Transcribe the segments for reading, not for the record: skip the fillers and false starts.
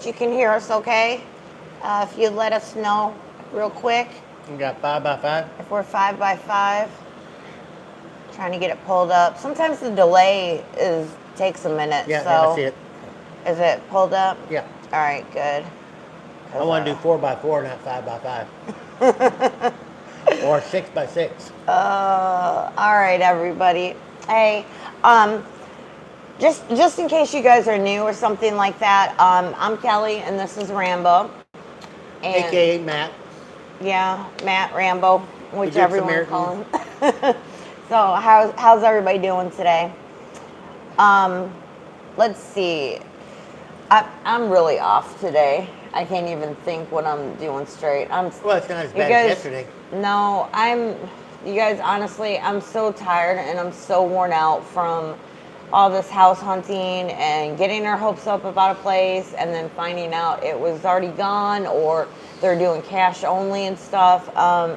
You can hear us okay? If you'd let us know real quick. You got 5x5? If we're 5x5. Trying to get it pulled up. Sometimes the delay takes a minute. Yeah, so I see it. Is it pulled up? Yeah. All right, good. I want to do 4x4, not 5x5. Or 6x6. All right, everybody. Hey, just in case you guys are new or something like that, I'm Kelly and this is Rambo. And AKA Matt. Yeah, Matt, Rambo, whichever you want to call him. So how's everybody doing today? Let's see. I'm really off today. I can't even think what I'm doing straight. Well, it's not as bad as yesterday. No, you guys, honestly, I'm so tired and I'm so worn out from all this house hunting and getting our hopes up about a place and then finding out it was already gone or they're doing cash only and stuff.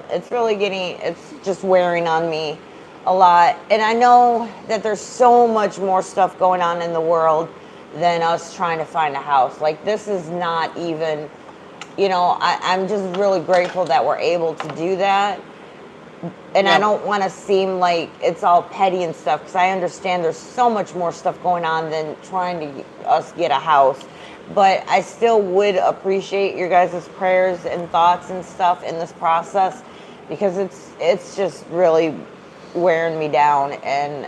It's just wearing on me a lot. And I know that there's so much more stuff going on in the world than us trying to find a house. Like, this is not even, I'm just really grateful that we're able to do that. And I don't want to seem like it's all petty and stuff, because I understand there's so much more stuff going on than trying to us get a house. But I still would appreciate your guys' prayers and thoughts and stuff in this process, because it's just really wearing me down. And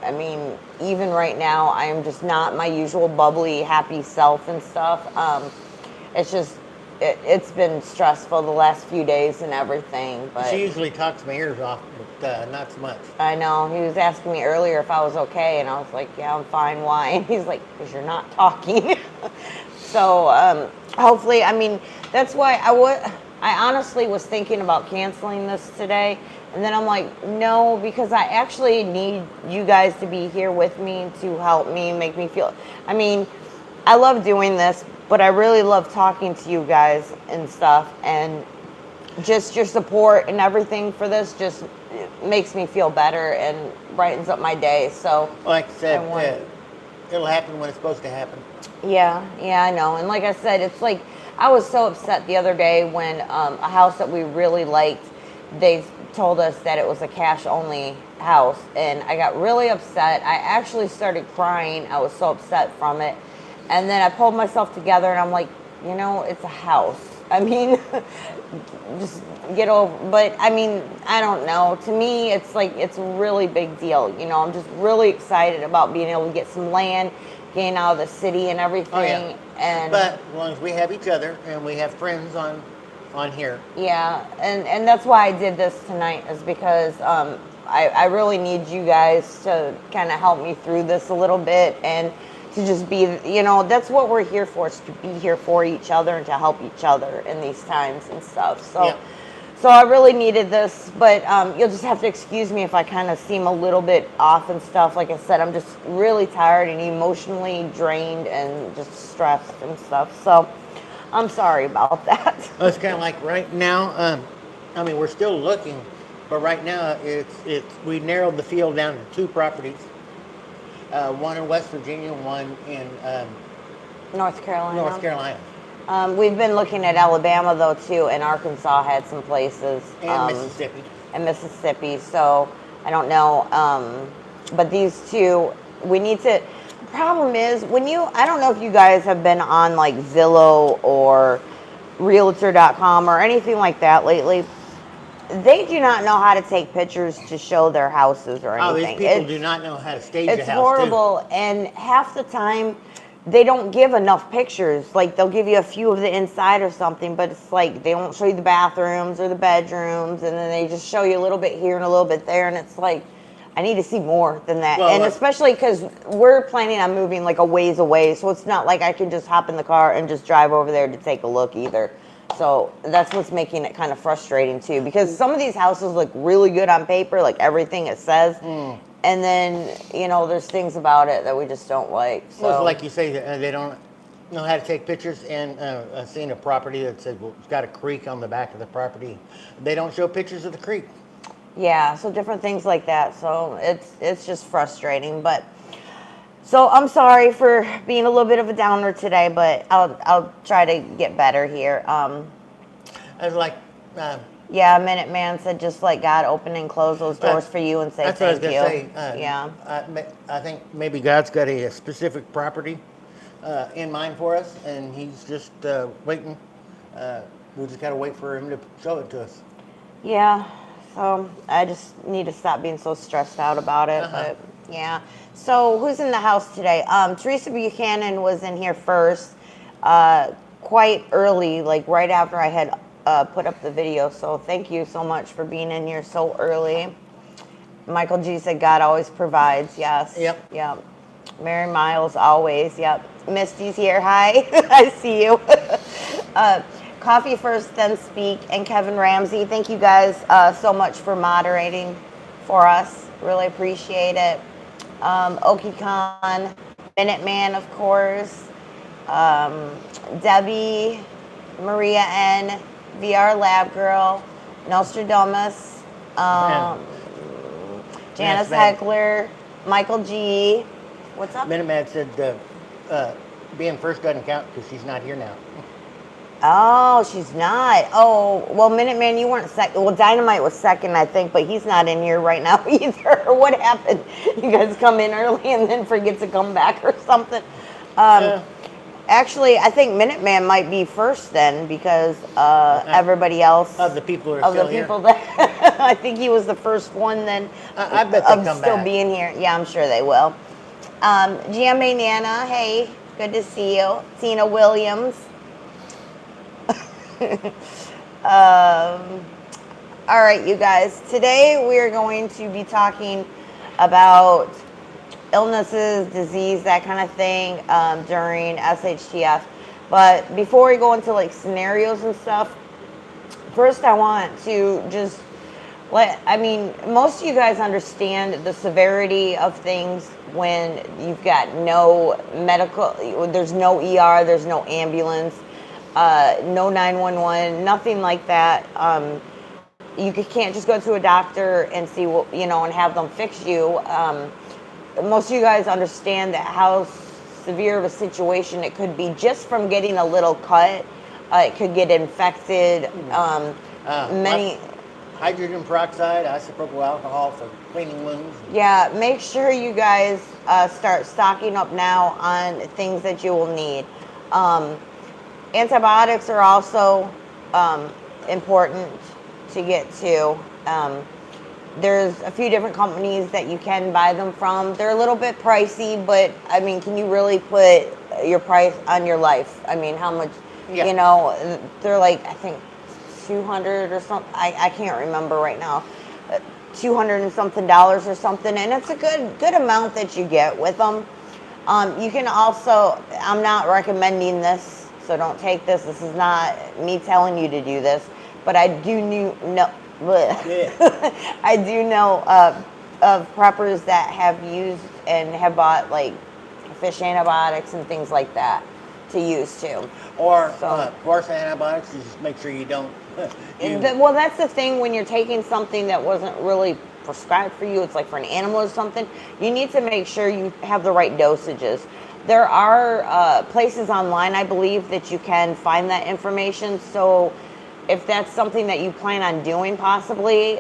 I mean, even right now, I am just not my usual bubbly, happy self and stuff. It's been stressful the last few days and everything. But she usually talks my ears off, but not so much. I know. He was asking me earlier if I was okay, and I was like, yeah, I'm fine. Why? And he's like, because you're not talking. So hopefully, I mean, that's why I honestly was thinking about canceling this today. And then I'm like, no, because I actually need you guys to be here with me to help me, make me feel, I mean, I love doing this, but I really love talking to you guys and stuff. And just your support and everything for this just makes me feel better and brightens up my day. So, like I said, it'll happen when it's supposed to happen. Yeah, I know. And like I said, it's like, I was so upset the other day when a house that we really liked, they told us that it was a cash only house, and I got really upset. I actually started crying. I was so upset from it. And then I pulled myself together and I'm like, it's a house. I mean, just get over. But I mean, I don't know. To me, it's like, it's a really big deal. I'm just really excited about being able to get some land, getting out of the city and everything. Oh, yeah. But as long as we have each other and we have friends on here. Yeah, and that's why I did this tonight, is because I really need you guys to kind of help me through this a little bit, and to just be, that's what we're here for, is to be here for each other and to help each other in these times and stuff. So, yeah. So I really needed this, but you'll just have to excuse me if I kind of seem a little bit off and stuff. Like I said, I'm just really tired and emotionally drained and just stressed and stuff. So I'm sorry about that. Well, it's kind of like right now, I mean, we're still looking, but right now we narrowed the field down to 2 properties. One in West Virginia, one in North Carolina. We've been looking at Alabama, though, too, and Arkansas had some places. And Mississippi. So I don't know. But these 2, we need to. The problem is, I don't know if you guys have been on like Zillow or Realtor.com or anything like that lately. They do not know how to take pictures to show their houses or anything. Oh, these people do not know how to stage a house. It's horrible, and half the time they don't give enough pictures. Like, they'll give you a few of the inside or something, but it's like they don't show you the bathrooms or the bedrooms, and then they just show you a little bit here and a little bit there, and it's like, I need to see more than that. Well, and especially because we're planning on moving like a ways away, so it's not like I can just hop in the car and just drive over there to take a look either. So that's what's making it kind of frustrating too, because some of these houses look really good on paper, like everything it says. And then, there's things about it that we just don't like. So. Well, like you say, they don't know how to take pictures. And I've seen a property that says, well, it's got a creek on the back of the property. They don't show pictures of the creek. Yeah, so different things like that. So it's just frustrating. But So I'm sorry for being a little bit of a downer today, but I'll try to get better here. I was like, Yeah, Minuteman said just let God open and close those doors uh, for you and say that's what I was thank gonna you. say. Yeah. I think maybe God's got a specific property in mind for us, and He's just waiting. We just gotta wait for Him to show it to us. Yeah. So I just need to stop being so stressed out about it. Uh-huh. But yeah. So who's in the house today? Teresa Buchanan was in here first, quite early, like right after I had put up the video. So thank you so much for being in here so early. Michael G said God always provides. Yes. Yep. Yep. Mary Miles always. Yep. Misty's here. Hi. I see you. Coffee first, then speak. And Kevin Ramsey, thank you guys so much for moderating for us. Really appreciate it. Okie Khan, Minuteman, of course. Debbie, Maria N, VR Lab Girl, Nostradamus, Janice Heckler, Michael G. What's up? Minuteman said being first doesn't count because she's not here now. Oh, she's not. Oh, well, Minuteman, you weren't second. Well, Dynamite was second, I think, but he's not in here right now either. What happened? You guys come in early and then forget to come back or something? Actually, I think Minuteman might be first then because everybody else Of the people who are of still the here. people that I think he was the first one then I bet they of come still back. being here. Yeah, I'm sure they will. GMA Nana, hey, good to see you. Tina Williams. All right, you guys. Today we are going to be talking about illnesses, disease, that kind of thing during SHTF. But before we go into like scenarios and stuff, first I want to just most of you guys understand the severity of things when you've got no medical, there's no ER, there's no ambulance, no 911, nothing like that. You can't just go to a doctor and see what, and have them fix you. Most of you guys understand that how severe of a situation it could be just from getting a little cut. It could get infected. Many. Hydrogen peroxide, isopropyl alcohol for cleaning wounds. Yeah, make sure you guys start stocking up now on things that you will need. Antibiotics are also important to get to. There's a few different companies that you can buy them from. They're a little bit pricey, but I mean, can you really put your price on your life? I mean, how much, Yeah. they're like, I think 200 or something. I can't remember right now. 200 and something dollars or something, and it's a good amount that you get with them. You can also, I'm not recommending this, so don't take this. This is not me telling you to do this, but I do know I do know of preppers that have used and have bought like fish antibiotics and things like that to use too. Or course antibiotics, you just make sure you don't. Well, that's the thing when you're taking something that wasn't really prescribed for you, it's like for an animal or something, you need to make sure you have the right dosages. There are places online, I believe, that you can find that information. So if that's something that you plan on doing possibly,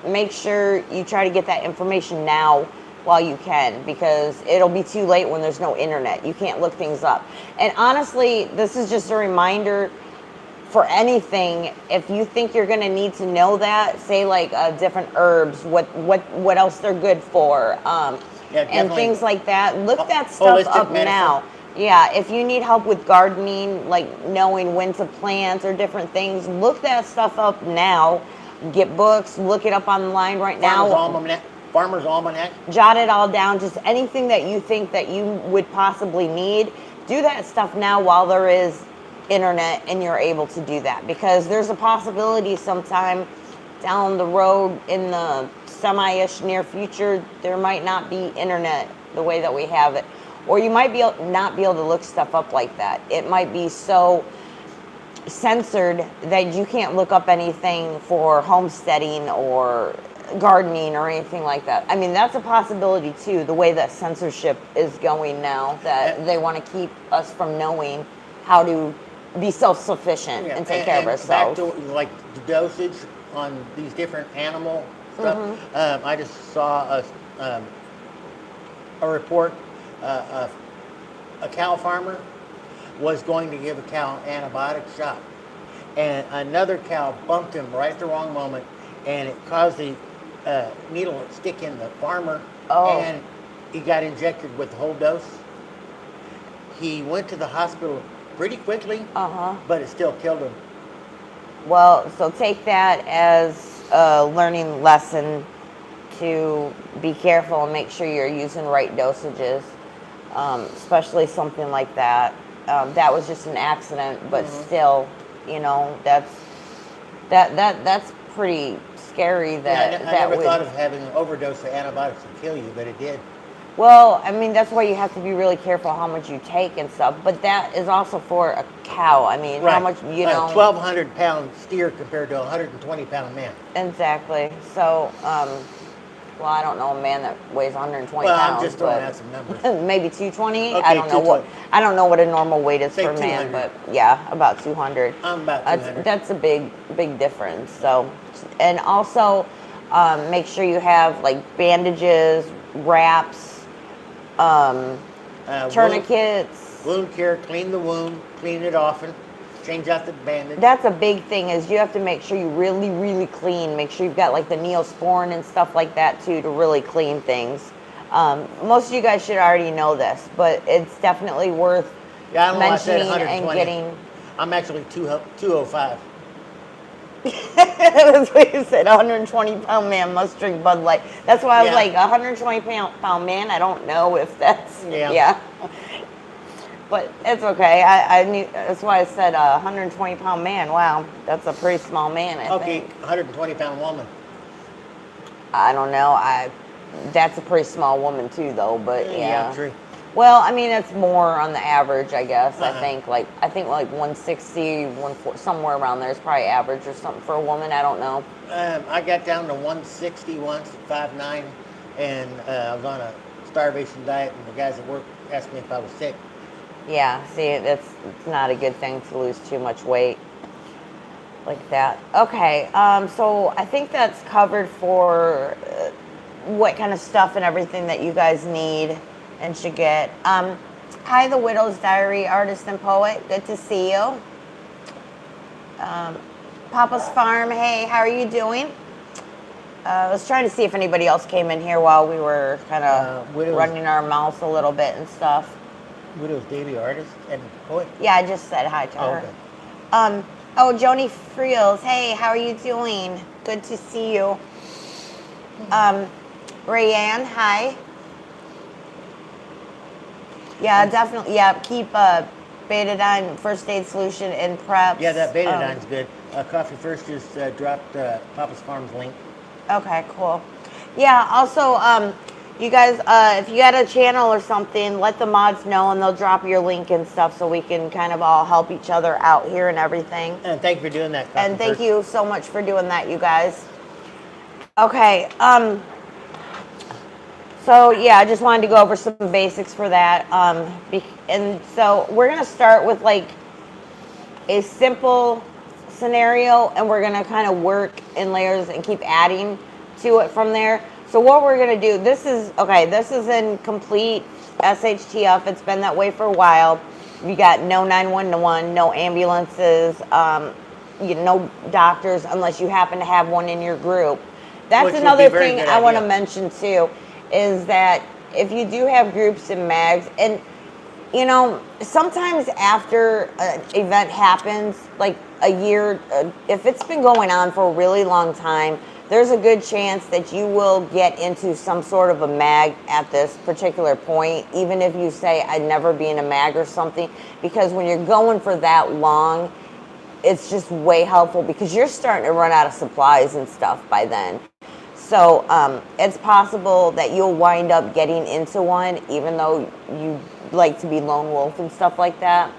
make sure you try to get that information now while you can, because it'll be too late when there's no internet. You can't look things up. And honestly, this is just a reminder for anything. If you think you're going to need to know that, say like different herbs, what else they're good for, and things like that, look that stuff up medicine. now. Yeah, if you need help with gardening, like knowing when to plant or different things, look that stuff up now. Get books, look it up online right now. Farmer's Almanac. Jot it all down, just anything that you think that you would possibly need. Do that stuff now while there is internet and you're able to do that, because there's a possibility sometime down the road in the semi-ish near future, there might not be internet the way that we have it. Or you might not be able to look stuff up like that. It might be so censored that you can't look up anything for homesteading or gardening or anything like that. I mean, that's a possibility too, the way that censorship is going now, that they want to keep us from knowing how to be self-sufficient and take care of ourselves. Back to like the dosage on these different animal stuff. I just saw a report. A cow farmer was going to give a cow an antibiotic shot, and another cow bumped him right at the wrong moment, and it caused the needle to stick in the farmer, and he got injected with the whole dose. He went to the hospital pretty quickly, but it still killed him. Well, so take that as a learning lesson to be careful and make sure you're using right dosages, especially something like that. That was just an accident, but still, you know, that's pretty scary. That I never thought of having an overdose of antibiotics to kill you, but it did. Well, I mean, that's why you have to be really careful how much you take and stuff. But that is also for a cow. I mean, how much, you know. 1,200-pound steer compared to a 120-pound man. Exactly. So, well, I don't know a man that weighs 120 well, pounds. I'm just throwing out some numbers. Maybe 220. Okay, I don't know 220. I don't know what a normal weight is Say for a man, 200. but yeah, about 200. I'm about 200. That's a big difference. So, and also make sure you have like bandages, wraps, tourniquets. Wound care, clean the wound, clean it often, change out the bandage. That's a big thing, is you have to make sure you really, really clean. Make sure you've got like the Neosporin and stuff like that too, to really clean things. Most of you guys should already know this, but it's definitely worth mentioning and getting. I'm actually 205. That's what you said. 120-pound man must drink Bud Light. That's why I was like, 120-pound man. I don't know if that's but it's okay. I knew, that's why I said 120-pound man. Wow, that's a pretty small man. I think. 120-pound woman. I don't know. That's a pretty small woman too, though. But Yeah, true. Well, I mean, it's more on the average, I guess. I think like 160, 140, somewhere around there is probably average or something for a woman. I don't know. I got down to 160 once, 5'9", and I was on a starvation diet, and the guys at work asked me if I was sick. Yeah, see, it's not a good thing to lose too much weight like that. Okay, so I think that's covered for what kind of stuff and everything that you guys need and should get. Hi, The Widow's Diary artist and poet. Good to see you. Papa's Farm, hey, how are you doing? I was trying to see if anybody else came in here while we were kind of running our mouths a little bit and stuff. Widow's Daily artist and poet? Yeah, I just said hi to her. Okay. Joni Friels, hey, how are you doing? Good to see you. Rayanne, hi. Yeah, definitely. Yeah, keep Betadine First Aid Solution in prep. Yeah, that Betadine's good. Coffee First just dropped Papa's Farm's link. Okay, cool. Yeah, also, you guys, if you got a channel or something, let the mods know and they'll drop your link and stuff so we can kind of all help each other out here and everything. And thank you for doing that, Coffee And thank First. you so much for doing that, you guys. Okay, so yeah, I just wanted to go over some basics for that. And so we're gonna start with like a simple scenario, and we're gonna kind of work in layers and keep adding to it from there. So what we're gonna do, this is in complete SHTF. It's been that way for a while. We got no 911, no ambulances, no doctors unless you happen to have one in your group. That's another thing I want to mention too, is that if you do have groups and mags, and you know, sometimes after an event happens, like a year, if it's been going on for a really long time, there's a good chance that you will get into some sort of a mag at this particular point, even if you say, I'd never be in a mag or something, because when you're going for that long, it's just way helpful because you're starting to run out of supplies and stuff by then. So it's possible that you'll wind up getting into one, even though you like to be lone wolf and stuff like that.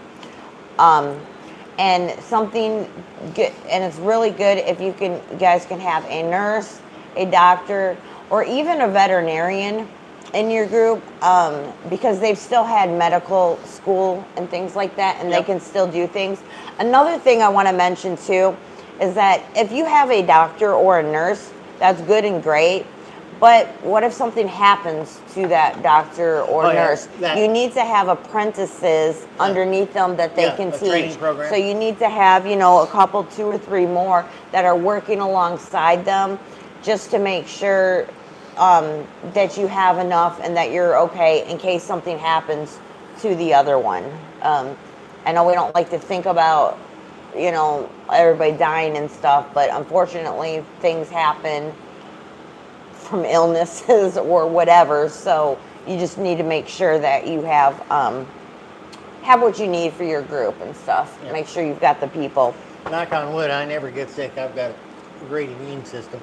And something good, and it's really good if you guys can have a nurse a doctor or even a veterinarian in your group, because they've still had medical school and things like that, and they Yep. can still do things. Another thing I want to mention too is that if you have a doctor or a nurse, that's good and great. But what if something happens to that doctor or Oh, yeah, nurse? that- You need to have apprentices underneath them that they yeah, can a training teach. program. So you need to have, a couple, 2 or 3 more that are working alongside them, just to make sure that you have enough and that you're okay in case something happens to the other one. I know we don't like to think about, everybody dying and stuff, but unfortunately things happen from illnesses or whatever. So you just need to make sure that you have what you need for your group and stuff. Yeah. Make sure you've got the people. Knock on wood, I never get sick. I've got a great immune system.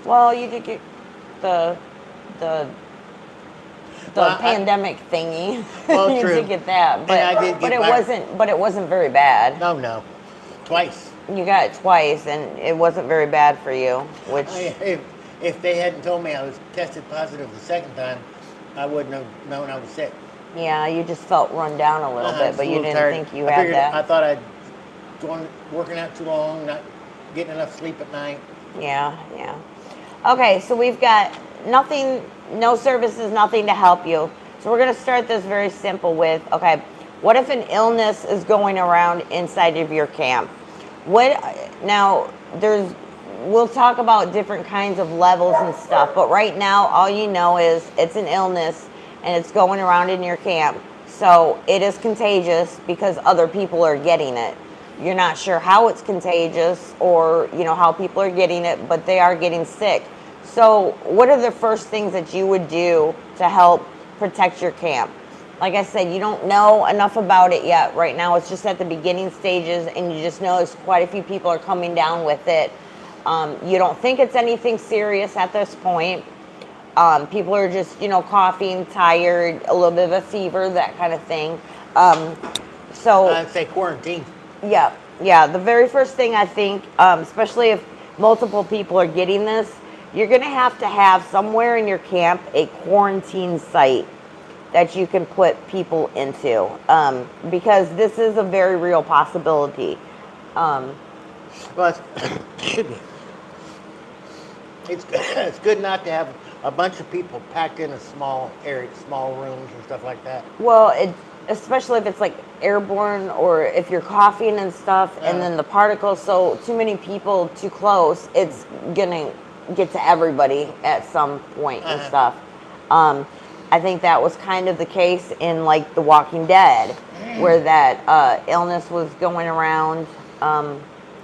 Well, you did get the Well, pandemic thingy. Well, You true. did get that, but And I did get it wasn't very bad. No. Twice. You got it twice, and it wasn't very bad for you. Which If they hadn't told me I was tested positive the second time, I wouldn't have known I was sick. yeah, you just felt run down a little I bit, was but a you little didn't tired. think you I had figured- that. I thought I'd gone working out too long, not getting enough sleep at night. Yeah. Okay, so we've got nothing, no services, nothing to help you. So we're going to start this very simple with, okay, what if an illness is going around inside of your camp? We'll talk about different kinds of levels and stuff, but right now all you know is it's an illness and it's going around in your camp. So it is contagious because other people are getting it. You're not sure how it's contagious or, how people are getting it, but they are getting sick. So what are the first things that you would do to help protect your camp? Like I said, you don't know enough about it yet. Right now it's just at the beginning stages, and you just know there's quite a few people are coming down with it. You don't think it's anything serious at this point. People are just, coughing, tired, a little bit of a fever, that kind of thing. I'd say quarantine. Yeah. The very first thing I think, especially if multiple people are getting this, you're going to have somewhere in your camp a quarantine site that you can put people into, because this is a very real possibility. Well, excuse me. It's good not to have a bunch of people packed in a small area, small rooms and stuff like that. Well, especially if it's like airborne or if you're coughing and stuff, and then the particles, so too many people too close, it's gonna get to everybody at some point and stuff. I think that was kind of the case in like The Walking Dead, where that illness was going around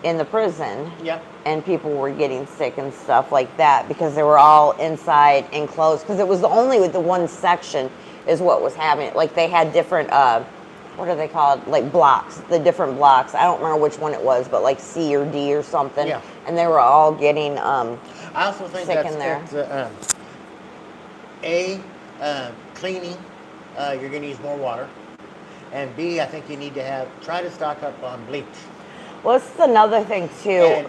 in the prison. Yep. And people were getting sick and stuff like that because they were all inside enclosed, because it was only with the one section is what was happening. Like they had different, what are they called? Like blocks, the different blocks. I don't remember which one it was, but like C or D or something. Yeah. And they were all getting I also think sick that's in there. Cleaning. You're going to use more water, and B, I think you need to try to stock up on bleach. Well, this is another thing too. And,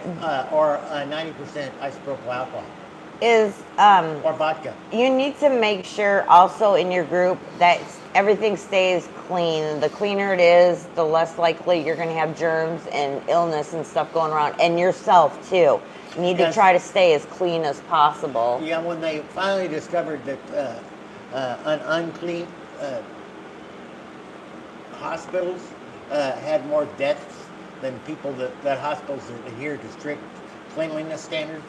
or 90% isopropyl alcohol. Is Or vodka. you need to make sure also in your group that everything stays clean. The cleaner it is, the less likely you're going to have germs and illness and stuff going around, and yourself too. You need to try to stay as clean as possible. Yeah, when they finally discovered that an unclean hospitals had more deaths than people that hospitals adhere to strict cleanliness standards.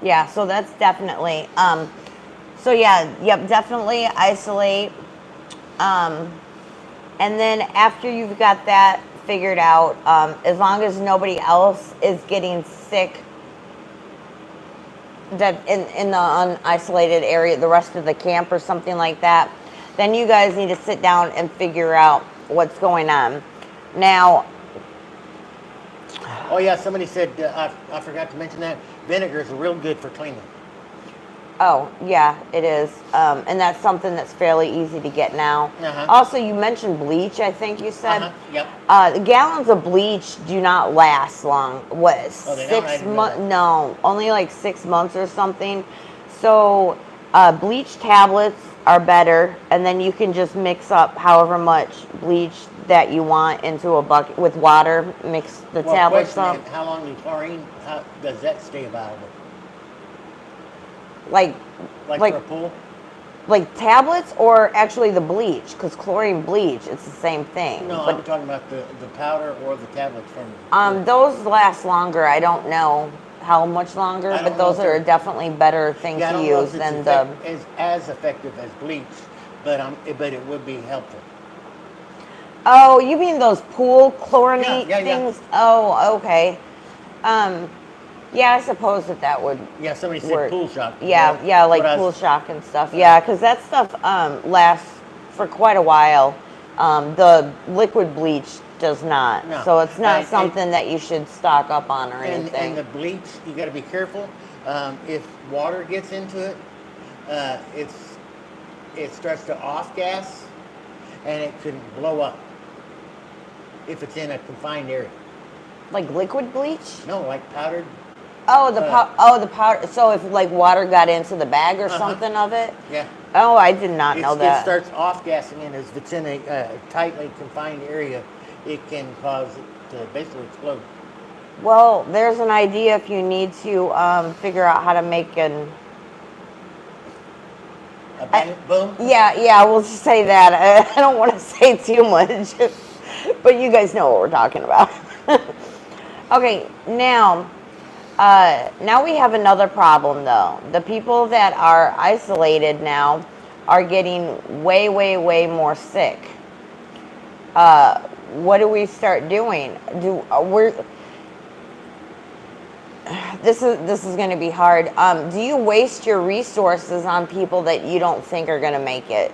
Yeah, so that's definitely, definitely isolate. And then after you've got that figured out, as long as nobody else is getting sick that in the unisolated area, the rest of the camp or something like that, then you guys need to sit down and figure out what's going on. Now, Oh yeah, somebody said, I forgot to mention that, vinegar is real good for cleaning. Oh, yeah, it is. And that's something that's fairly easy to get now. Uh-huh. Also, you mentioned bleach, I think you said. Yep. The gallons of bleach do not last long. What, Oh, they don't? I 6 didn't know months? that. No, only like 6 months or something. So, bleach tablets are better, and then you can just mix up however much bleach that you want into a bucket with water. Mix the Well, tablets question up. is, how long does chlorine, how does that stay available? Like, Like like for a pool? Like tablets or actually the bleach? Because chlorine bleach, it's the same thing. No, but I'm talking about the powder or the tablets from those last longer. I don't know how much longer, I but don't know those if are they're- definitely better thing Yeah, I to don't know use if it's than the. as effective as bleach, but it would be helpful. Oh, you mean those pool chlorinate Yeah. things? Oh, okay. Um, yeah, I suppose that would Yeah, somebody said work. pool shock. Yeah, Well, yeah, like what I pool was- shock and stuff. Yeah, because that stuff lasts for quite a while. The liquid bleach does not. No. So it's not And- something that you should stock up on or anything. And the bleach, you got to be careful. If water gets into it, it starts to off gas, and it can blow up if it's in a confined area. Like liquid bleach? No, like powdered. Oh, the powder. So if like water got into the bag or something of it? Yeah. Oh, I did not know It that. starts off gassing, and as if it's in a tightly confined area, it can cause it to basically explode. Well, there's an idea if you need to figure out how to make an. A bang, boom. Yeah, we'll just say that. I don't want to say too much, but you guys know what we're talking about. Okay, now we have another problem though. The people that are isolated now are getting way, way, way more sick. What do we start doing? This is going to be hard. Do you waste your resources on people that you don't think are going to make it?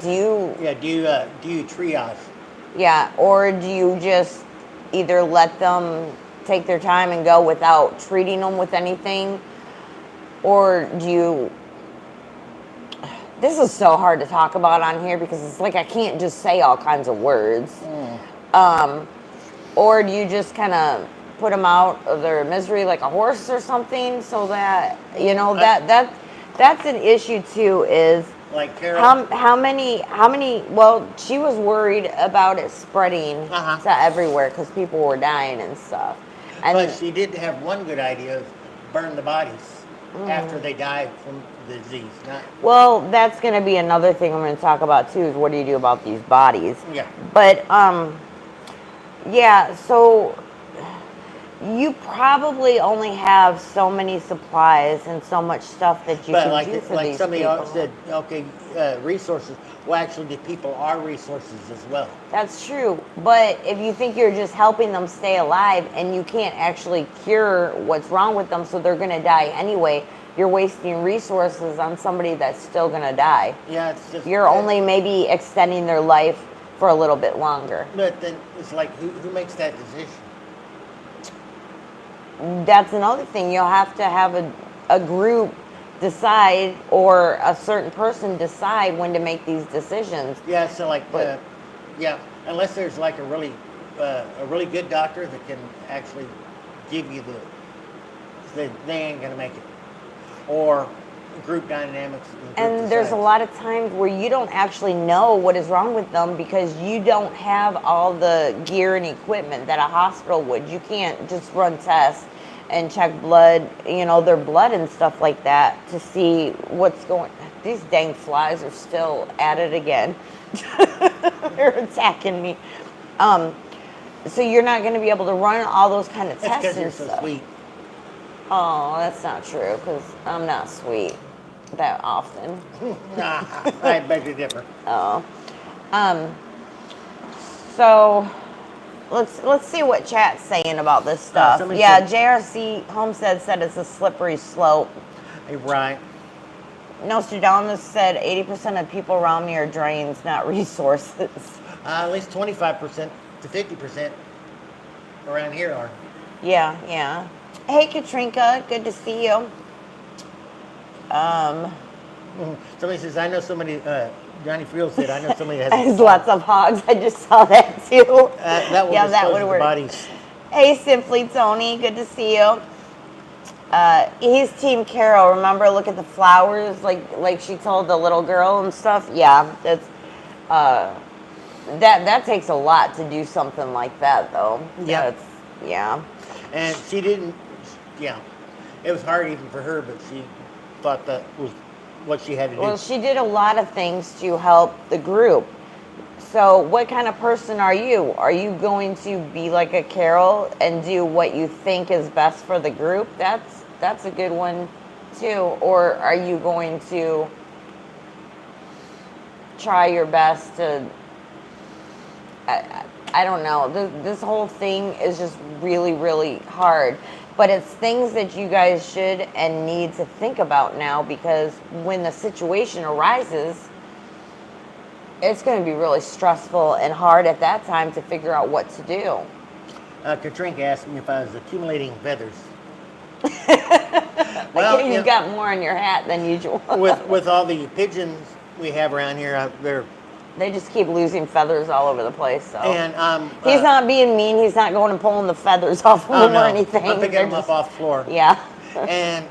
Do you? Yeah. Do you triage? Yeah, or do you just either let them take their time and go without treating them with anything, or do you? This is so hard to talk about on here because it's like I can't just say all kinds of words. Or do you just kind of put them out of their misery like a horse or something, so that that's an issue too. Is Like Carol. how many? Well, she was worried about it spreading to everywhere because people were dying and stuff. And But she did have one good idea: is burn the bodies after they die from the disease. well, that's going to be another thing I'm going to talk about too. Is what do you do about these bodies? Yeah. But yeah. So you probably only have so many supplies and so much stuff that you But can do for like these somebody people. else said, okay, resources. Well, actually, the people are resources as well. That's true. But if you think you're just helping them stay alive and you can't actually cure what's wrong with them, so they're going to die anyway, you're wasting resources on somebody that's still going to die. Yeah, it's just You're only maybe extending their life for a little bit longer. But then it's like, who makes that decision? That's another thing. You'll have to have a group decide, or a certain person decide when to make these decisions. Yeah, so like, But- yeah, unless there's like a really good doctor that can actually give you they ain't gonna make it, or group dynamics. And there's a lot of times where you don't actually know what is wrong with them because you don't have all the gear and equipment that a hospital would. You can't just run tests and check blood, their blood and stuff like that to see what's going. These dang flies are still at it again. They're attacking me. So you're not going to be able to run all those kind of That's tests because and you're so stuff. sweet. Oh, that's not true because I'm not sweet that often. Nah, I beg to differ. Oh, so let's see what chat's saying about this stuff. somebody Yeah, said- JRC Homestead said it's a slippery slope. Right. Nostradamus said 80% of people around me are drains, not resources. At least 25% to 50% around here are. Yeah. Hey, Katrinka, good to see you. Somebody says, I know somebody, Johnny Friel said, I know somebody that has There's lots of hogs. I just saw that too. that will Yeah, dispose that would of the work. bodies. Hey, Simply Tony, good to see you. He's Team Carol. Remember, look at the flowers, like she told the little girl and stuff. Yeah, that's that takes a lot to do something like that, though. Yeah. Yeah. And she didn't, yeah, it was hard even for her, but she thought that was what she had to do. Well, she did a lot of things to help the group. So what kind of person are you? Are you going to be like a Carol and do what you think is best for the group? That's a good one too. Or are you going to try your best to, I don't know. This whole thing is just really, really hard. But it's things that you guys should and need to think about now, because when the situation arises, it's going to be really stressful and hard at that time to figure out what to do. Katrinka asked me if I was accumulating feathers. Well, you've got more on your hat than usual. with all the pigeons we have around here, they just keep losing feathers all over the place. So. And he's not being mean. He's not going and pulling the feathers off of them or anything. I'm picking them up off the floor. Yeah. And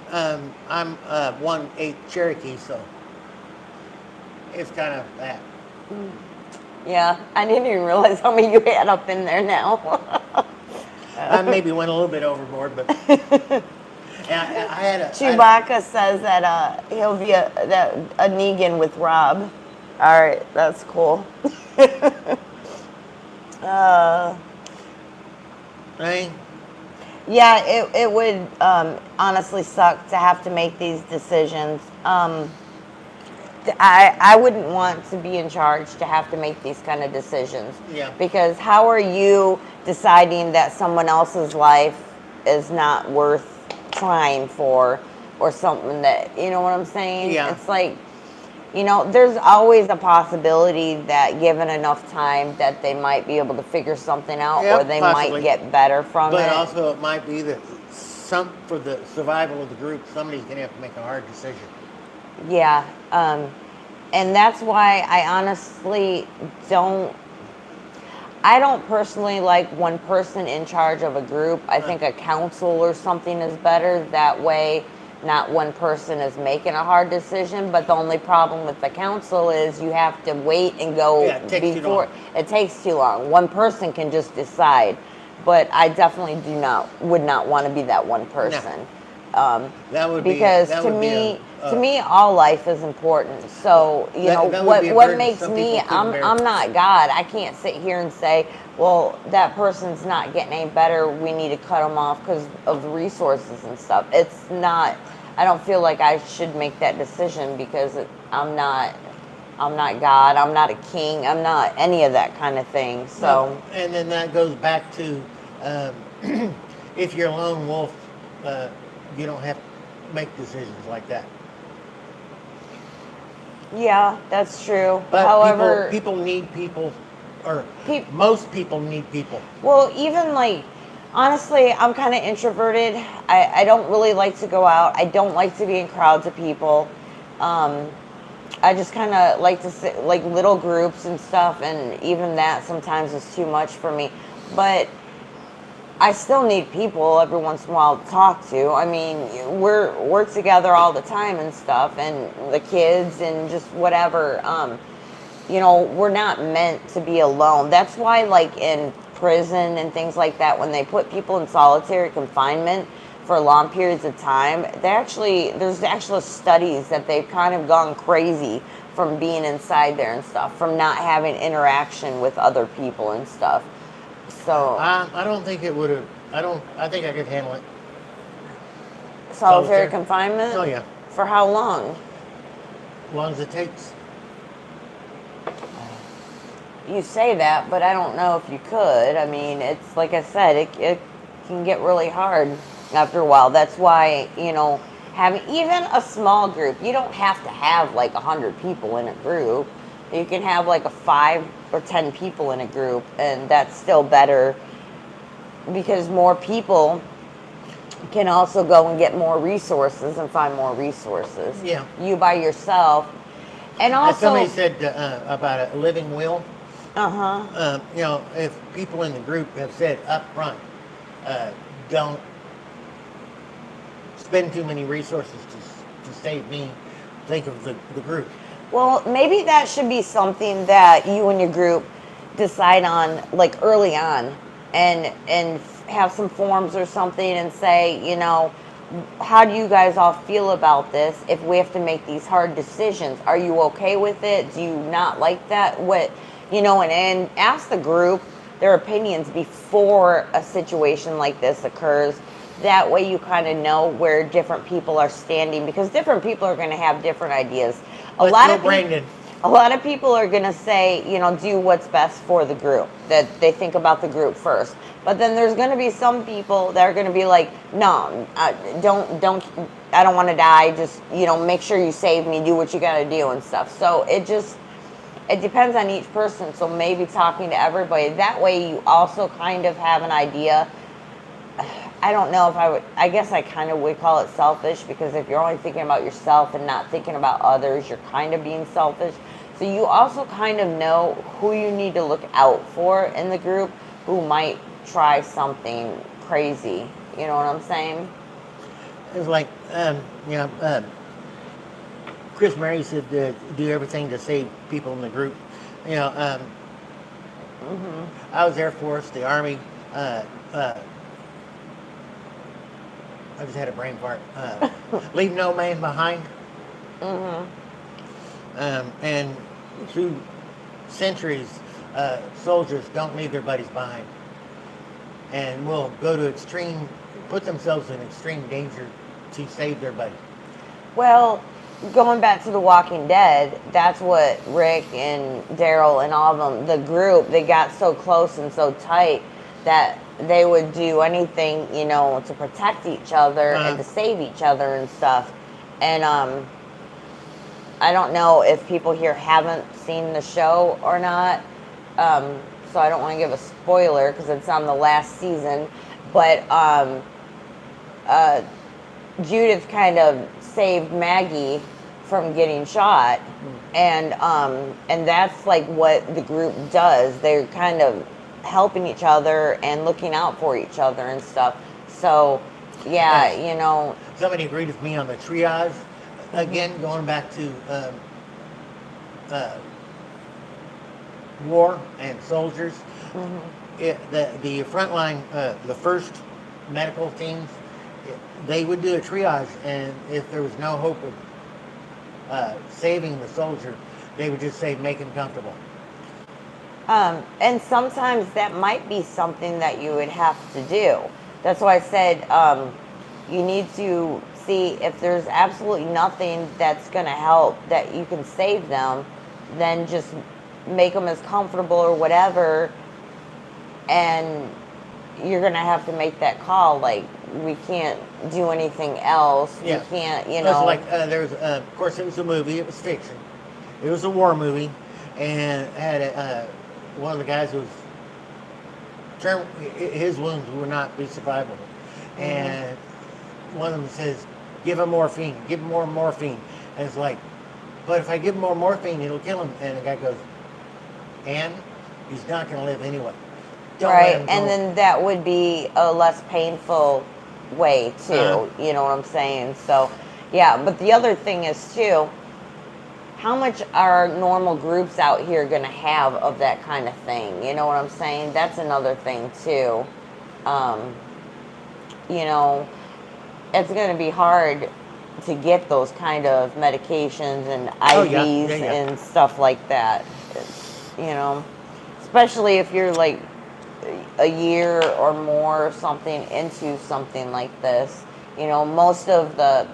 I'm 1/8 Cherokee, so it's kind of that. Yeah, I didn't even realize how many you had up in there now. I maybe went a little bit overboard, but and I had a Chewbacca says that he'll be a Negan with Rob. All right, that's cool. Right? Yeah, it would honestly suck to have to make these decisions. I wouldn't want to be in charge to have to make these kind of decisions. Yeah. Because how are you deciding that someone else's life is not worth trying for, or something that, you know what I'm saying? Yeah. It's like, you know, there's always a possibility that given enough time that they might be able to figure something out, Yeah, or they possibly. might get better from it. But also it might be that for the survival of the group, somebody's going to have to make a hard decision. Yeah, and that's why I honestly don't personally like one person in charge of a group. I think a council or something is better. That way, not one person is making a hard decision, but the only problem with the council is you have to wait and go before. It takes too long. One person can just decide, but I definitely would not want to be that one person. No. That would because be, to me, all life is important. So what makes me, I'm not God. I can't sit here and say, well, that person's not getting any better, we need to cut them off because of the resources and stuff. It's not. I don't feel like I should make that decision, because I'm not God. I'm not a king. I'm not any of that kind of thing. So. No. And then that goes back to if you're a lone wolf. You don't have to make decisions like that. Yeah, that's true. But however, people need people, or most people need people. Well, even like, honestly, I'm kind of introverted. I don't really like to go out. I don't like to be in crowds of people. I just kind of like to sit like little groups and stuff, and even that sometimes is too much for me. But I still need people every once in a while to talk to. I mean, we're together all the time and stuff, and the kids and just whatever. You know, we're not meant to be alone. That's why, like in prison and things like that, when they put people in solitary confinement for long periods of time, there's actual studies that they've kind of gone crazy from being inside there and stuff, from not having interaction with other people and stuff. So I don't think it would have. I think I could handle it. Solitary confinement? Oh yeah. For how long? As long as it takes. You say that, but I don't know if you could. I mean, it's like I said, it can get really hard after a while. That's why, you know, having even a small group, you don't have to have like 100 people in a group. You can have like 5 or 10 people in a group, and that's still better, because more people can also go and get more resources and find more resources. Yeah. You by yourself. And also, somebody said about a living will. uh-huh. If people in the group have said up front, don't spend too many resources to save me, think of the group. Well, maybe that should be something that you and your group decide on, like, early on, and have some forms or something and say, how do you guys all feel about this if we have to make these hard decisions? Are you okay with it? Do you not like that? And ask the group their opinions before a situation like this occurs. That way you kind of know where different people are standing, because different people are going to have different ideas. A lot of people are going to say, do what's best for the group, that they think about the group first. But then there's going to be some people that are going to be like, no, don't, I don't want to die. Just, make sure you save me, do what you got to do and stuff. So it depends on each person. So maybe talking to everybody, that way you also kind of have an idea. I don't know if I guess I kind of would call it selfish, because if you're only thinking about yourself and not thinking about others, you're kind of being selfish. So you also kind of know who you need to look out for in the group, who might try something crazy. You know what I'm saying? It's like, Chris Murray said to do everything to save people in the group. I was Air Force, the Army. I just had a brain fart. Leave no man behind. And through centuries, soldiers don't leave their buddies behind, and will go to put themselves in extreme danger to save their buddy. Well, going back to The Walking Dead, that's what Rick and Daryl and all of them, the group, they got so close and so tight that they would do anything, to protect each other and to save each other and stuff. And I don't know if people here haven't seen the show or not, so I don't want to give a spoiler because it's on the last season. But Judith kind of saved Maggie from getting shot, and that's like what the group does. They're kind of helping each other and looking out for each other and stuff. So, yeah, Somebody agreed with me on the triage. Again, going back to war and soldiers. The frontline, the first medical teams, they would do a triage, and if there was no hope of saving the soldier, they would just say, make him comfortable. And sometimes that might be something that you would have to do. That's why I said you need to see if there's absolutely nothing that's going to help that you can save them, then just make them as comfortable or whatever, and you're going to have to make that call. Like, we can't do anything else. Yeah. We can't, It's like of course, it was a movie. It was fiction. It was a war movie, and had one of the guys who was his wounds would not be survivable, and one of them says, "Give him morphine. Give him more morphine." And it's like, but if I give him more morphine, it'll kill him. And the guy goes, "And he's not going to live anyway." Right, and then that would be a less painful way too. You know what I'm saying? So, yeah. But the other thing is too, how much are normal groups out here going to have of that kind of thing? You know what I'm saying? That's another thing too. It's going to be hard to get those kind of medications and IVs and stuff like that. Especially if you're like a year or more or something into something like this. Most of the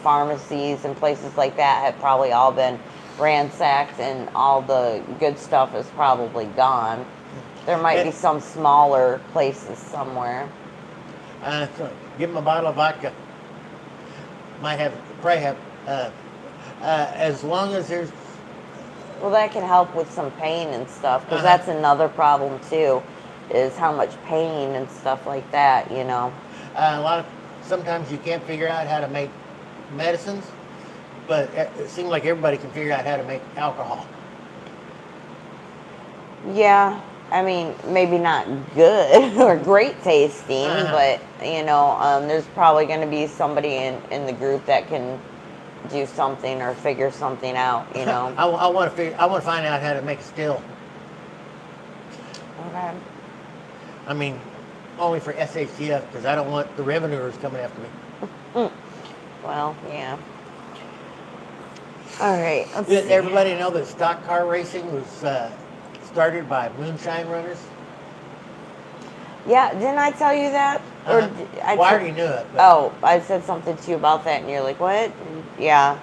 pharmacies and places like that have probably all been ransacked, and all the good stuff is probably gone. There might be some smaller places somewhere. Give them a bottle of vodka. Probably have, as long as there's... Well, that can help with some pain and stuff, because that's another problem too. is how much pain and stuff like that, you know. Sometimes you can't figure out how to make medicines, but it seems like everybody can figure out how to make alcohol. Yeah, I mean, maybe not good or great tasting, but you know, there's probably going to be somebody in the group that can do something or figure something out, you know. I want to find out how to make a still. Okay. I mean, only for SHTF, because I don't want the revenuers coming after me. Well, yeah. All right. Did everybody know that stock car racing was started by moonshine runners? Yeah, didn't I tell you that? Or I already knew it. But. Oh, I said something to you about that, and you're like, "What?" Yeah,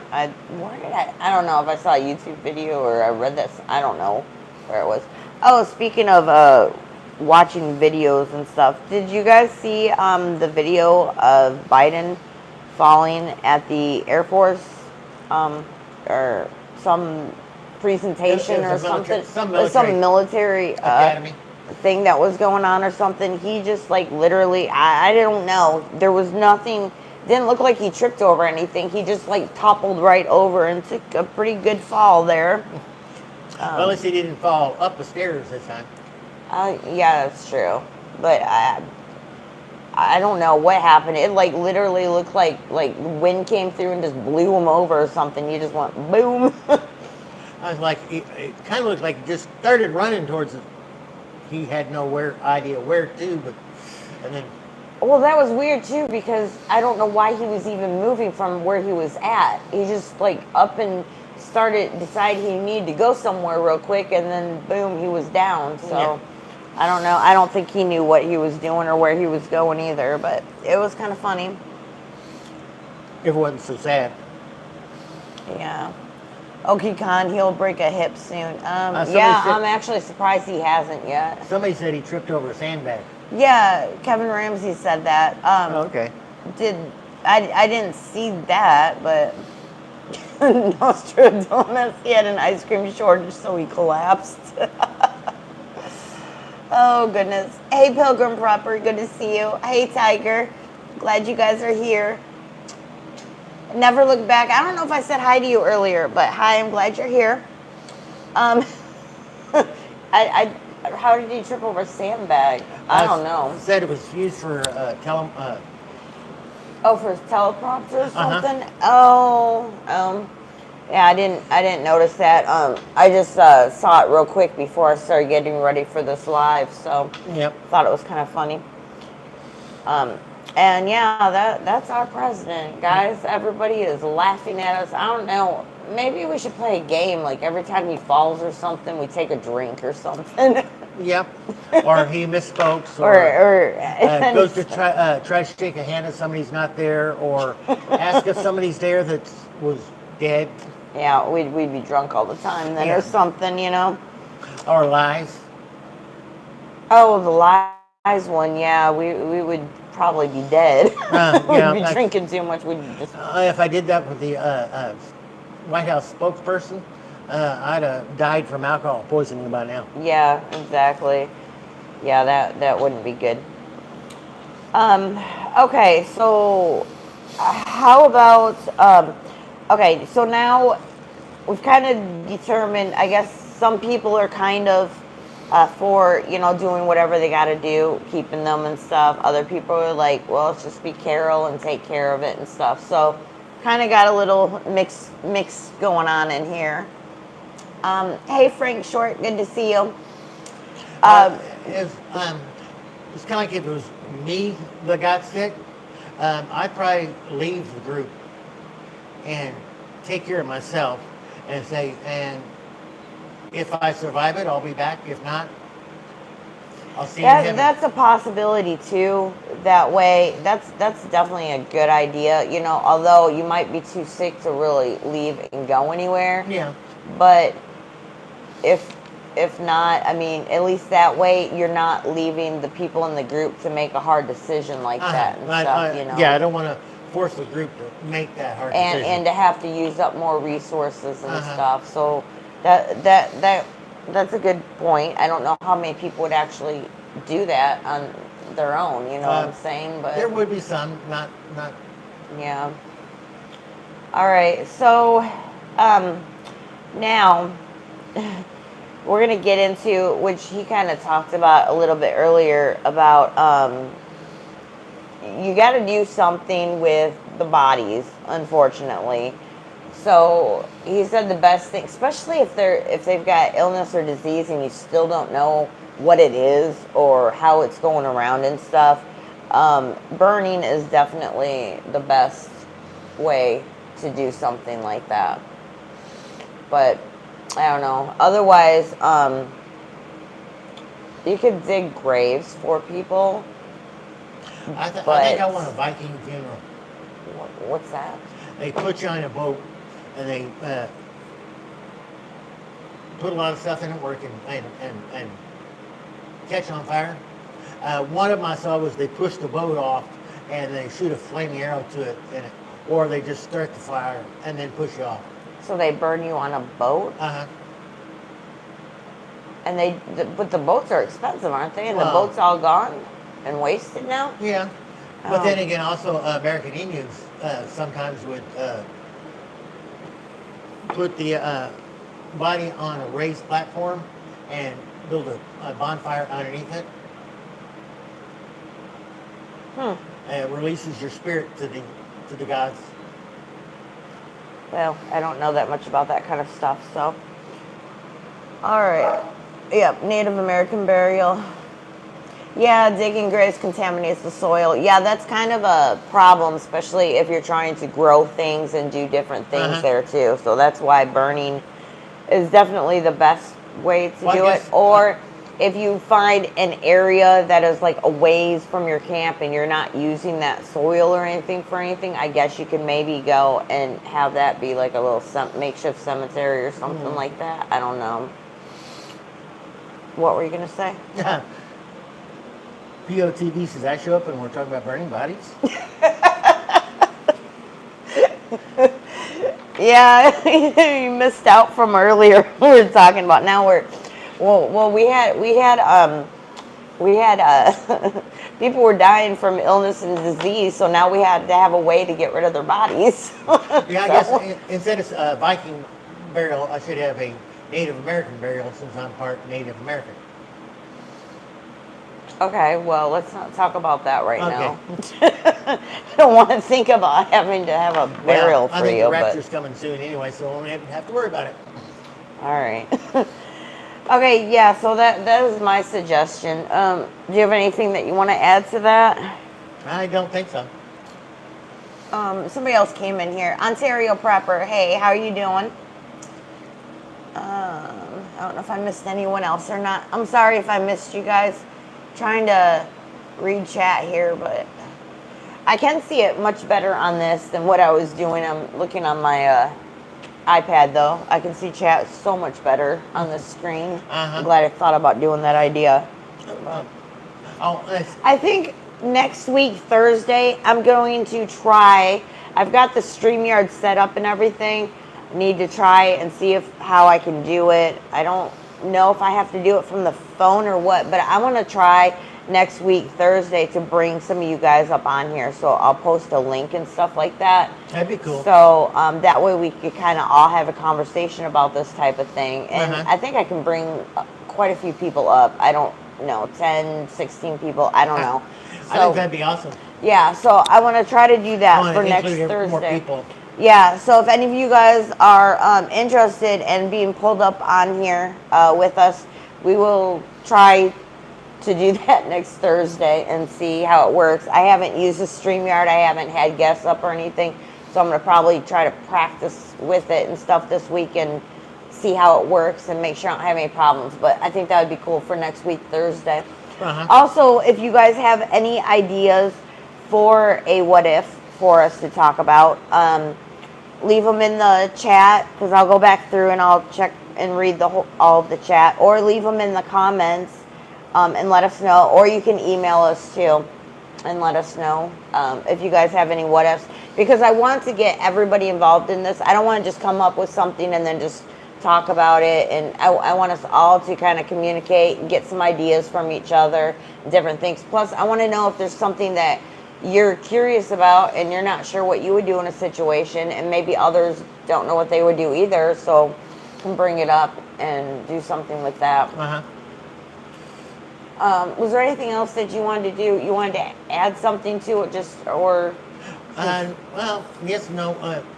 where did I don't know if I saw a YouTube video or I read this. I don't know where it was. Oh, speaking of watching videos and stuff, did you guys see the video of Biden falling at the Air Force or some presentation or something? Some military academy thing that was going on or something. He just like literally, I don't know, there was nothing, didn't look like he tripped over anything. He just like toppled right over and took a pretty good fall there. Well, at least he didn't fall up the stairs this time. Yeah, that's true, but I don't know what happened. It like literally looked like wind came through and just blew him over or something. You just went boom. I was like, it kind of looked like he just started running towards it. He had no idea where to, but and then. Well, that was weird too, because I don't know why he was even moving from where he was at. He just like up and decided he needed to go somewhere real quick, and then boom, he was down. So yeah. I don't know. I don't think he knew what he was doing or where he was going either, but it was kind of funny. It wasn't so sad. Yeah. Oki Khan, he'll break a hip soon. Yeah, I'm actually surprised he hasn't yet. Somebody said he tripped over a sandbag. Yeah, Kevin Ramsey said that. Okay. I didn't see that, but Nostradamus, he had an ice cream shortage, so he collapsed. Oh, goodness. Hey, Pilgrim Proper, good to see you. Hey, Tiger, glad you guys are here. Never look back. I don't know if I said hi to you earlier, but hi, I'm glad you're here. How did you trip over a sandbag? I don't know. Said it was used for for teleprompter or something. Oh, yeah, I didn't notice that. I just saw it real quick before I started getting ready for this live, so yep. Thought it was kind of funny. And yeah, that's our president, guys. Everybody is laughing at us. I don't know. Maybe we should play a game. Like every time he falls or something, we take a drink or something. Yep. Or he misspoke. Or goes to try to shake a hand if somebody's not there, or ask if somebody's there that was dead. Yeah, we'd be drunk all the time then, or something, you know. Or lies. Oh, the lies one. Yeah, we would probably be dead. We'd be drinking too much. We'd just. If I did that with the White House spokesperson, I'd have died from alcohol poisoning by now. Yeah, exactly. Yeah, that wouldn't be good. Okay, so how about okay, so now we've kind of determined, I guess some people are kind of for, doing whatever they got to do, keeping them and stuff. Other people are like, well, let's just be careful and take care of it and stuff. So kind of got a little mix going on in here. Hey, Frank Short, good to see you. It's kind of like if it was me that got sick, I'd probably leave the group and take care of myself and say, and if I survive it, I'll be back. If not, I'll see you in heaven. That's a possibility too. That way, that's definitely a good idea. Although you might be too sick to really leave and go anywhere. Yeah. But if not, I mean, at least that way you're not leaving the people in the group to make a hard decision like that and stuff. Yeah, I don't want to force the group to make that hard decision. And to have to use up more resources and stuff. So that's a good point. I don't know how many people would actually do that on their own. You know what I'm saying? But there would be some, not. yeah. All right. So now we're gonna get into, which he kind of talked about a little bit earlier, about you got to do something with the bodies, unfortunately. So he said the best thing, especially if they've got illness or disease and you still don't know what it is or how it's going around and stuff, burning is definitely the best way to do something like that. But I don't know. Otherwise, you could dig graves for people. I think I want a Viking funeral. What's that? They put you on a boat and they put a lot of stuff in it where it can and catch on fire. One of them I saw was they push the boat off and they shoot a flaming arrow to it, or they just start the fire and then push you off. So they burn you on a boat? Uh-huh. And but the boats are expensive, aren't they? And the boat's all gone and wasted now? Yeah. But then again, also American Indians sometimes would put the body on a raised platform and build a bonfire underneath it. And it releases your spirit to the gods. Well, I don't know that much about that kind of stuff, so. All right. Yep, Native American burial. Yeah, digging graves contaminates the soil. Yeah, that's kind of a problem, especially if you're trying to grow things and do different things there too. So that's why burning is definitely the best way to do it. Or if you find an area that is like a ways from your camp and you're not using that soil or anything for anything, I guess you can maybe go and have that be like a little makeshift cemetery or something like that. I don't know. What were you going to say? Yeah. POTV says, I show up and we're talking about burning bodies. Yeah, you missed out from earlier. We were talking about now we had people were dying from illness and disease, so now we had to have a way to get rid of their bodies. Yeah, I guess instead of Viking burial, I should have a Native American burial since I'm part Native American. Okay, well, let's not talk about that right now. I don't want to think about having to have a burial for you. I think the rapture's coming soon anyway, so we won't have to worry about it. All right. Okay, yeah, so that is my suggestion. Do you have anything that you want to add to that? I don't think so. Somebody else came in here. Ontario Prepper, hey, how are you doing? I don't know if I missed anyone else or not. I'm sorry if I missed you guys. Trying to read chat here, but I can see it much better on this than what I was doing. I'm looking on my iPad, though. I can see chat so much better on the screen. I'm glad I thought about doing that idea. I think next week, Thursday, I'm going to try. I've got the StreamYard set up and everything. Need to try and see how I can do it. I don't know if I have to do it from the phone or what, but I want to try next week, Thursday, to bring some of you guys up on here. So I'll post a link and stuff like that. That'd be cool. So that way we could kind of all have a conversation about this type of thing. And I think I can bring quite a few people up. I don't know, 10, 16 people. I don't know. So, I think that'd be awesome. Yeah, so I want to try to do that for next Thursday. More people. Yeah, so if any of you guys are interested in being pulled up on here with us, we will try to do that next Thursday and see how it works. I haven't used the StreamYard. I haven't had guests up or anything, so I'm going to probably try to practice with it and stuff this week and see how it works and make sure I don't have any problems. But I think that would be cool for next week, Thursday. Also, if you guys have any ideas for a what if for us to talk about, leave them in the chat, because I'll go back through and I'll check and read all of the chat, or leave them in the comments and let us know, or you can email us too and let us know if you guys have any what ifs, because I want to get everybody involved in this. I don't want to just come up with something and then just talk about it, and I want us all to kind of communicate and get some ideas from each other, different things. Plus, I want to know if there's something that you're curious about and you're not sure what you would do in a situation, and maybe others don't know what they would do either, so can bring it up and do something with that. Was there anything else that you wanted to do? You wanted to add something to it, or? Well, yes, no.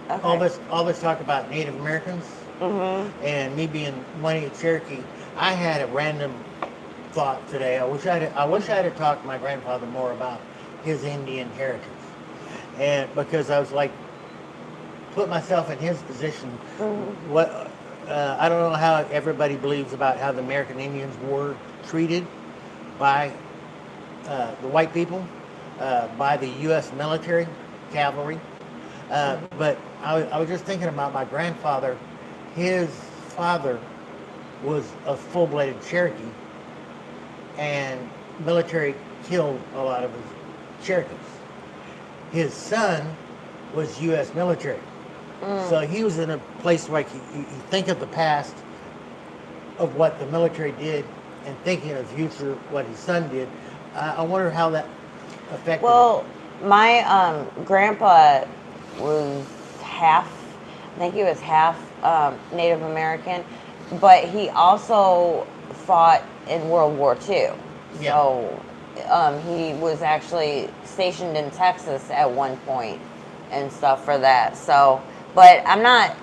Okay. All this talk about Native Americans, and me being one Cherokee. I had a random thought today. I wish I had talked to my grandfather more about his Indian heritage, and because I was like, put myself in his position. What I don't know how everybody believes about how the American Indians were treated by the white people, by the U.S. military, cavalry. But I was just thinking about my grandfather. His father was a full-blooded Cherokee, and military killed a lot of his Cherokees. His son was U.S. military. So he was in a place where you think of the past of what the military did and thinking of the future, what his son did. I wonder how that affected Well, my grandpa was half, I think he was half Native American, but he also fought in World War II. Yeah. So he was actually stationed in Texas at one point and stuff for that. So, but I'm not,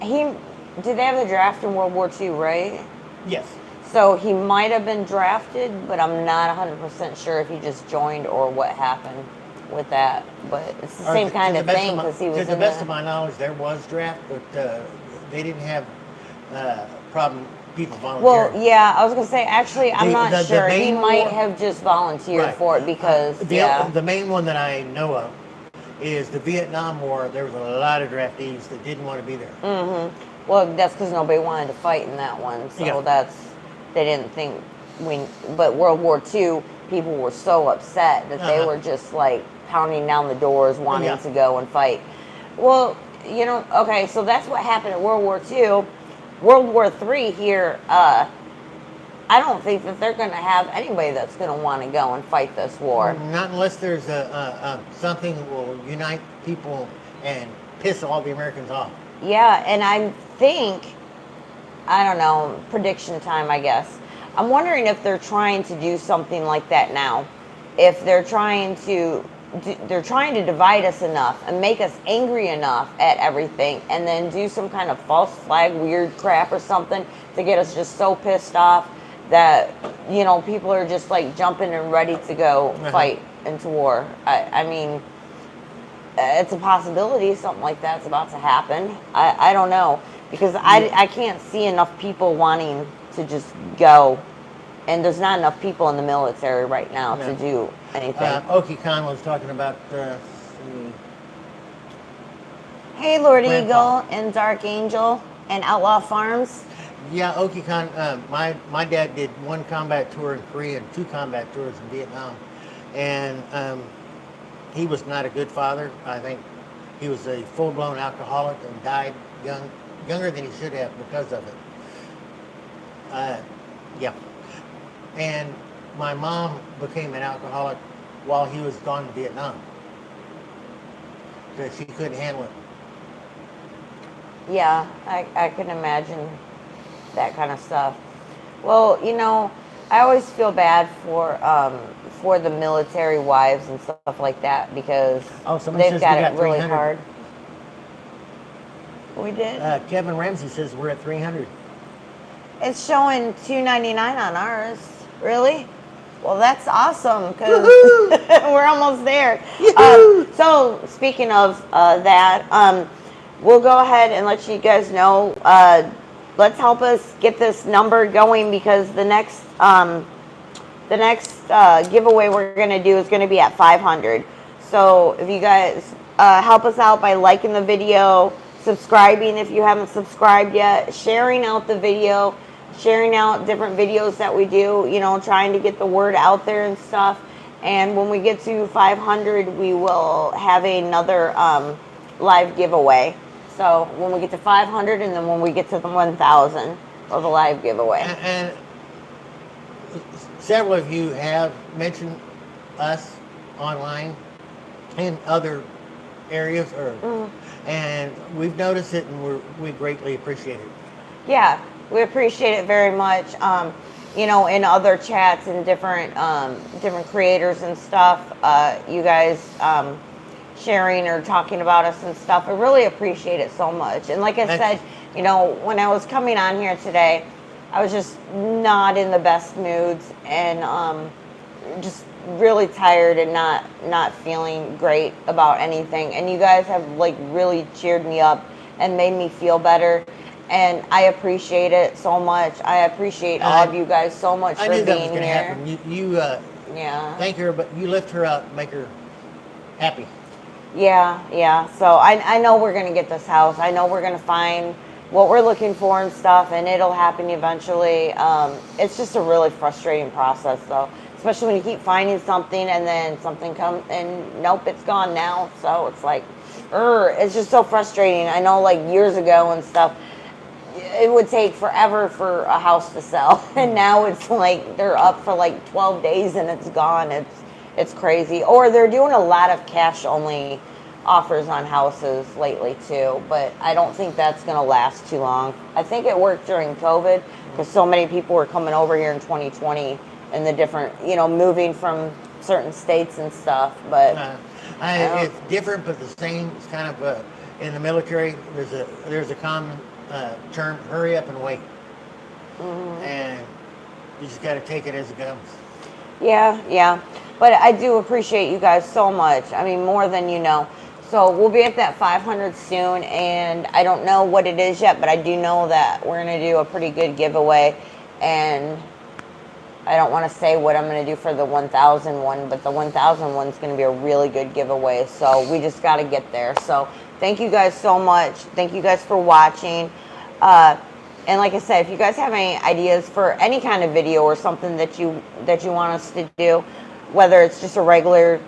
did they have the draft in World War II, right? Yes. So he might have been drafted, but I'm not 100% sure if he just joined or what happened with that. But it's the same kind of thing because he was to the best of my knowledge, there was draft, but they didn't have problem people volunteering. Well, yeah, I was gonna say actually, I'm not sure. He might have just volunteered for it because the main one that I know of is the Vietnam War. There was a lot of draftees that didn't want to be there. Well, that's because nobody wanted to fight in that one. So they didn't think but World War II, people were so upset that they were just like pounding down the doors wanting to go and fight. Well, okay, so that's what happened in World War II. World War III here, I don't think that they're going to have anybody that's going to want to go and fight this war. Not unless there's something that will unite people and piss all the Americans off. Yeah, and I think, I don't know, prediction time, I guess. I'm wondering if they're trying to do something like that now. If they're trying to divide us enough and make us angry enough at everything and then do some kind of false flag weird crap or something to get us just so pissed off that, people are just like jumping and ready to go fight into war. I mean, it's a possibility something like that's about to happen. I don't know, because I can't see enough people wanting to just go, and there's not enough people in the military right now to do anything. Okie Khan was talking about hey, Lord Eagle and Dark Angel and Outlaw Farms. Yeah, Okie Khan, my dad did one combat tour in Korea and 2 combat tours in Vietnam, and he was not a good father. I think he was a full-blown alcoholic and died younger than he should have because of it. And my mom became an alcoholic while he was gone to Vietnam because she couldn't handle it. Yeah, I can imagine that kind of stuff. Well, I always feel bad for the military wives and stuff like that because they've got it really hard. We did? Kevin Ramsey says we're at 300. It's showing $2.99 on ours. Really? Well, that's awesome because we're almost there. So speaking of that, we'll go ahead and let you guys know. Let's help us get this number going because the next giveaway we're going to do is going to be at 500. So if you guys help us out by liking the video, subscribing if you haven't subscribed yet, sharing out the video, sharing out different videos that we do, trying to get the word out there and stuff. And when we get to 500, we will have another live giveaway. So when we get to 500, and then when we get to the 1,000, of a live giveaway. And several of you have mentioned us online in other areas, and we've noticed it, and we greatly appreciate it. Yeah, we appreciate it very much. You know, in other chats and different creators and stuff, you guys sharing or talking about us and stuff. I really appreciate it so much. And like I said, you know, when I was coming on here today, I was just not in the best moods, and just really tired and not feeling great about anything. And you guys have like really cheered me up and made me feel better. And I appreciate it so much. I appreciate all of you guys so much for being here. I knew that was going to happen. You thank her, but you lift her up, make her happy. Yeah. So I know we're going to get this house. I know we're going to find what we're looking for and stuff, and it'll happen eventually. It's just a really frustrating process, though, especially when you keep finding something and then something comes and nope, it's gone now. So it's like, it's just so frustrating. I know, like years ago and stuff, it would take forever for a house to sell, and now it's like they're up for like 12 days and it's gone. It's crazy. Or they're doing a lot of cash only offers on houses lately too, but I don't think that's going to last too long. I think it worked during COVID because so many people were coming over here in 2020 and the different, you know, moving from certain states and stuff. But it's different, but the same. It's kind of in the military. There's a common term: hurry up and wait. And you just got to take it as it comes. Yeah. But I do appreciate you guys so much. I mean, more than you know. So we'll be at that 500 soon, and I don't know what it is yet, but I do know that we're going to do a pretty good giveaway, and I don't want to say what I'm going to do for the 1,000 one, but the 1,000 one is going to be a really good giveaway, so we just got to get there. So thank you guys so much. Thank you guys for watching. And like I said, if you guys have any ideas for any kind of video or something that you want us to do, whether it's just a regular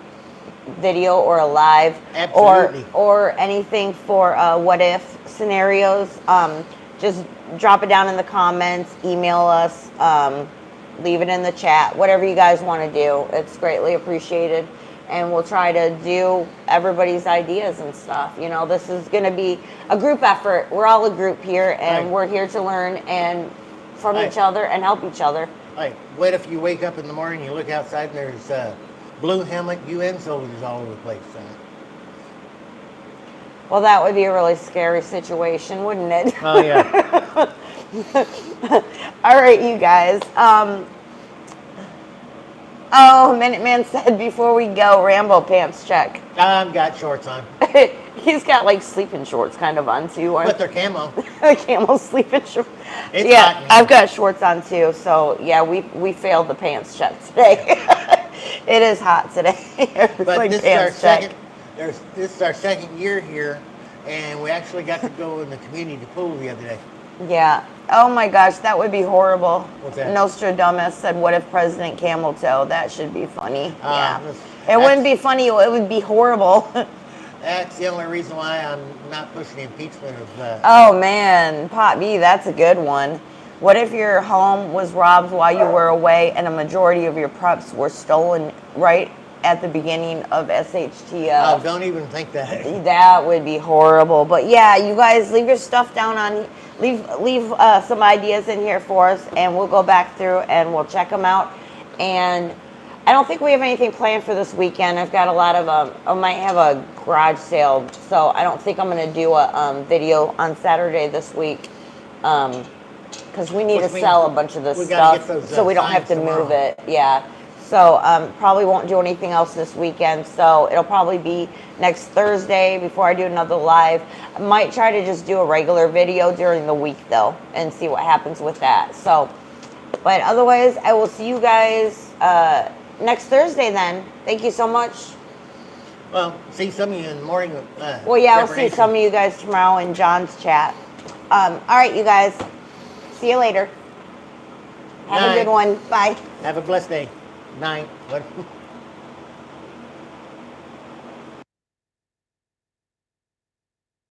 video or a live, or anything for what if scenarios, just drop it down in the comments, email us, leave it in the chat, whatever you guys want to do. It's greatly appreciated, and we'll try to do everybody's ideas and stuff. You know, this is going to be a group effort. We're all a group here, and we're here to learn and from each other and help each other. What if you wake up in the morning, you look outside, and there's blue helmet UN soldiers all over the place? Well, that would be a really scary situation, wouldn't it? Oh, yeah. All right, you guys. Minuteman said before we go, Rambo pants check. I've got shorts on. He's got like sleeping shorts kind of on too. But they're camo. Camo sleeping shorts. It's hot. I've got shorts on too. So yeah, we failed the pants check today. It is hot today. But like this is our second year here, and we actually got to go in the community pool the other day. Yeah. Oh my gosh, that would be horrible. What's that? Nostradamus said, "What if President Camel Toe?" That should be funny. Yeah. It wouldn't be funny. It would be horrible. That's the only reason why I'm not pushing the impeachment of. Oh man, Pot B, that's a good one. What if your home was robbed while you were away and a majority of your preps were stolen right at the beginning of SHTF? Oh, don't even think that. That would be horrible. But yeah, you guys leave your stuff down on, leave some ideas in here for us, and we'll go back through and we'll check them out. And I don't think we have anything planned for this weekend. I've got a lot of, I might have a garage sale, so I don't think I'm going to do a video on Saturday this week. Because we need to sell a bunch of this stuff, so we don't have to move it. Yeah. So probably won't do anything else this weekend. So it'll probably be next Thursday before I do another live. I might try to just do a regular video during the week though, and see what happens with that. So, but otherwise, I will see you guys next Thursday then. Thank you so much. Well, see some of you in the morning. Well, yeah, I'll see some of you guys tomorrow in John's chat. All right, you guys. See you later. Have a good one. Bye. Have a blessed day. Night.